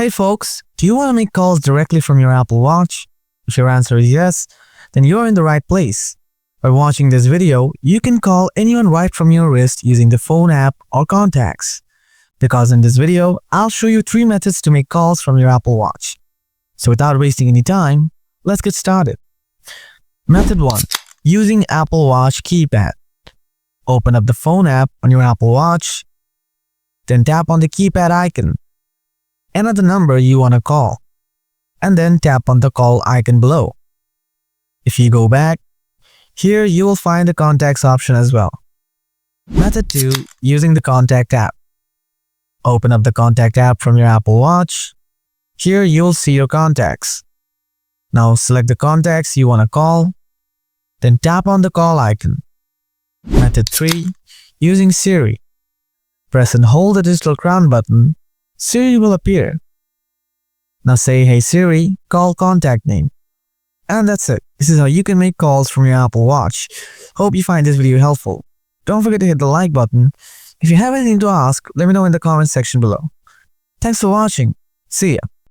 Hey folks, do you want to make calls directly from your Apple Watch? If your answer is yes, then you're in the right place. By watching this video, you can call anyone right from your wrist using the phone app or contacts. Because in this video, I'll show you 3 methods to make calls from your Apple Watch. So without wasting any time, let's get started. Method 1. Using Apple Watch Keypad. Open up the phone app on your Apple Watch, then tap on the keypad icon. Enter the number you want to call, and then tap on the call icon below. If you go back, here you will find the contacts option as well. Method 2. Using the contact app. Open up the contact app from your Apple Watch. Here you will see your contacts. Now select the contacts you want to call, then tap on the call icon. Method 3. Using Siri. Press and hold the digital crown button. Siri will appear. Now say, "Hey Siri, call contact name." And that's it. This is how you can make calls from your Apple Watch. Hope you find this video helpful. Don't forget to hit the like button. If you have anything to ask, let me know in the comment section below. Thanks for watching. See ya.